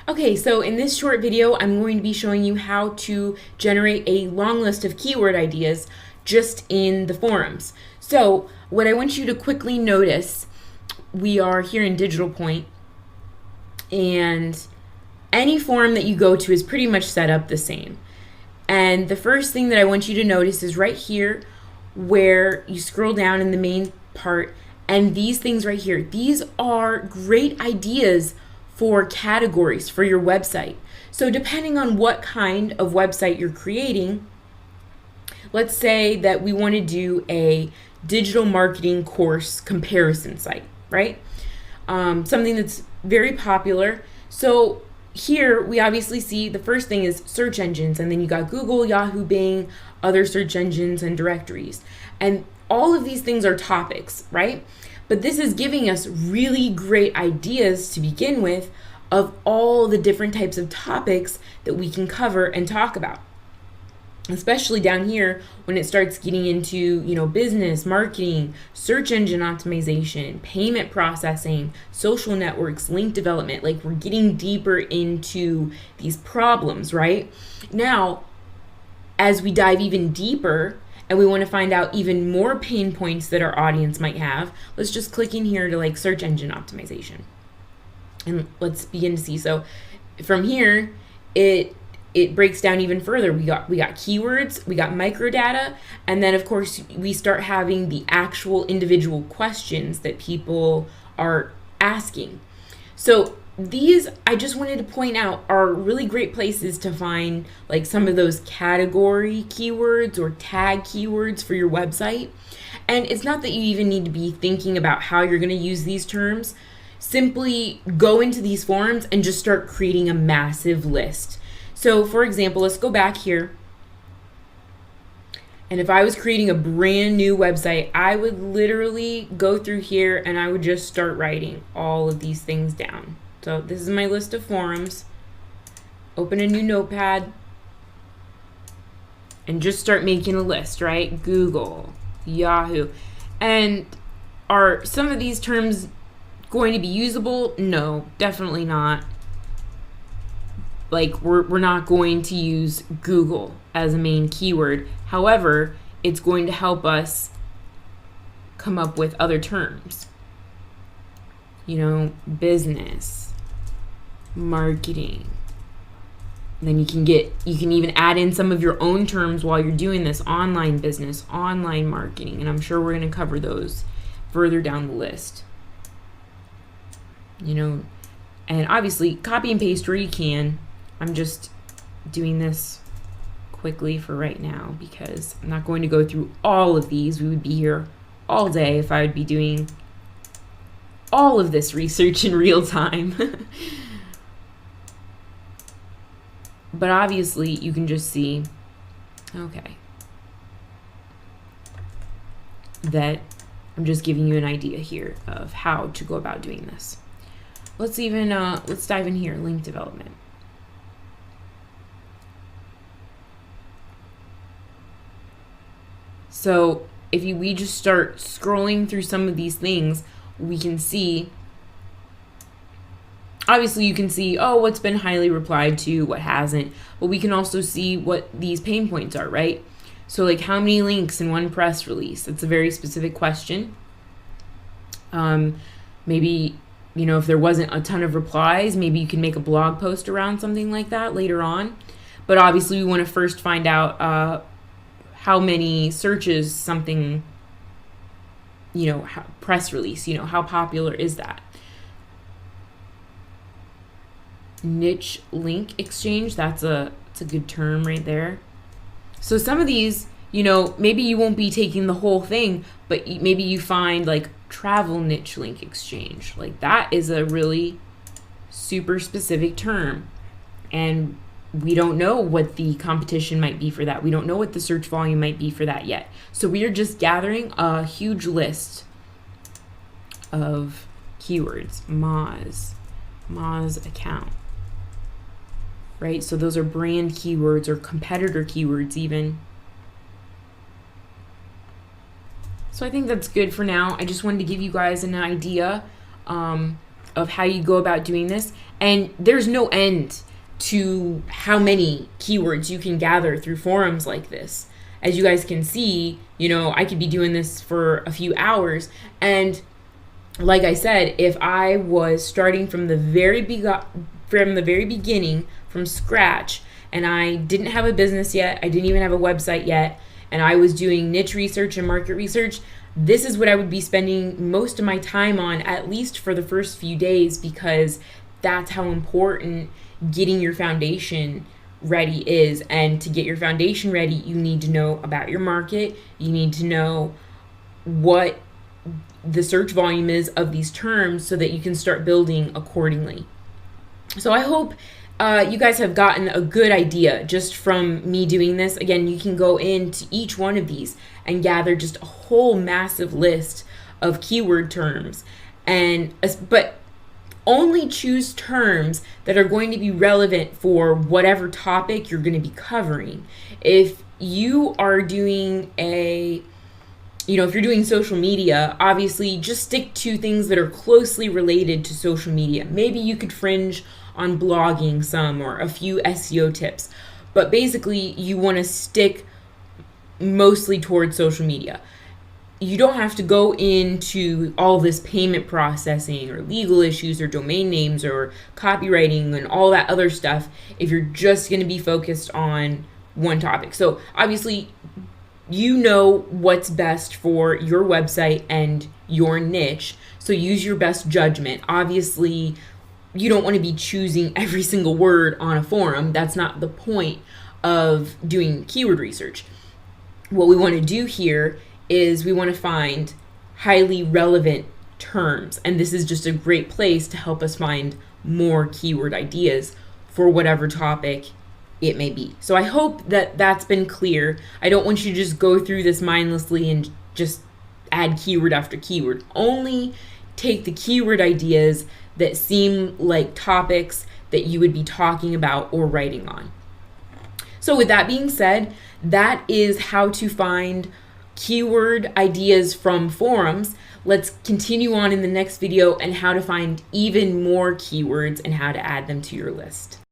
Okay, so in this short video, I'm going to be showing you how to generate a long list of keyword ideas just in the forums. So what I want you to quickly notice, we are here in Digital Point, and any forum that you go to is pretty much set up the same. And the first thing that I want you to notice is right here where you scroll down in the main part, and these things right here, these are great ideas for categories for your website. So depending on what kind of website you're creating, let's say that we want to do a digital marketing course comparison site, right? Something that's very popular. So here we obviously see the first thing is search engines, and then you got Google, Yahoo, Bing, other search engines and directories. And all of these things are topics, right? But this is giving us really great ideas to begin with of all the different types of topics that we can cover and talk about. Especially down here when it starts getting into, business, marketing, search engine optimization, payment processing, social networks, link development. Like, we're getting deeper into these problems, right? Now, as we dive even deeper and we want to find out even more pain points that our audience might have, let's just click in here to like search engine optimization. And let's begin to see. So from here, it breaks down even further. We got keywords, we got microdata, and then of course we start having the actual individual questions that people are asking. So these, I just wanted to point out, are really great places to find like some of those category keywords or tag keywords for your website. And it's not that you even need to be thinking about how you're going to use these terms. Simply go into these forums and just start creating a massive list. So for example, let's go back here. And if I was creating a brand new website, I would literally go through here and I would just start writing all of these things down. So this is my list of forums. Open a new notepad and just start making a list, right? Google, Yahoo. And are some of these terms going to be usable? No, definitely not. Like, we're not going to use Google as a main keyword. However, it's going to help us come up with other terms. Business, marketing. And then you can even add in some of your own terms while you're doing this. Online business, online marketing, and I'm sure we're going to cover those further down the list. And obviously copy and paste where you can. I'm just doing this quickly for right now because I'm not going to go through all of these. We would be here all day if I would be doing all of this research in real time. But obviously you can just see, okay, that I'm just giving you an idea here of how to go about doing this. Let's dive in here, link development. So if we just start scrolling through some of these things, we can see, obviously you can see, what's been highly replied to, what hasn't, but we can also see what these pain points are, right? So like, how many links in one press release? That's a very specific question. Maybe, if there wasn't a ton of replies, maybe you can make a blog post around something like that later on. But obviously we want to first find out how many searches something, press release, how popular is that? Niche link exchange, that's a good term right there. So some of these, maybe you won't be taking the whole thing, but maybe you find like travel niche link exchange. Like, that is a really super specific term. And we don't know what the competition might be for that. We don't know what the search volume might be for that yet. So we are just gathering a huge list of keywords. Moz account. Right? So those are brand keywords or competitor keywords even. So I think that's good for now. I just wanted to give you guys an idea of how you go about doing this. And there's no end to how many keywords you can gather through forums like this. As you guys can see, I could be doing this for a few hours. And like I said, if I was starting from the very beginning, from scratch, and I didn't have a business yet, I didn't even have a website yet, and I was doing niche research and market research, this is what I would be spending most of my time on, at least for the first few days, because that's how important getting your foundation ready is. And to get your foundation ready, you need to know about your market. You need to know what the search volume is of these terms so that you can start building accordingly. So I hope you guys have gotten a good idea just from me doing this. Again, you can go into each one of these and gather just a whole massive list of keyword terms, but only choose terms that are going to be relevant for whatever topic you're going to be covering. If you are doing if you're doing social media, obviously just stick to things that are closely related to social media. Maybe you could fringe on blogging some or a few SEO tips, but basically you want to stick mostly towards social media. You don't have to go into all this payment processing or legal issues or domain names or copywriting and all that other stuff if you're just going to be focused on one topic. So obviously, you know what's best for your website and your niche, so use your best judgment. Obviously, you don't want to be choosing every single word on a forum. That's not the point of doing keyword research. What we want to do here is we want to find highly relevant terms, and this is just a great place to help us find more keyword ideas for whatever topic it may be. So I hope that that's been clear. I don't want you to just go through this mindlessly and just add keyword after keyword. Only take the keyword ideas that seem like topics that you would be talking about or writing on. So with that being said, that is how to find keyword ideas from forums. Let's continue on in the next video and how to find even more keywords and how to add them to your list.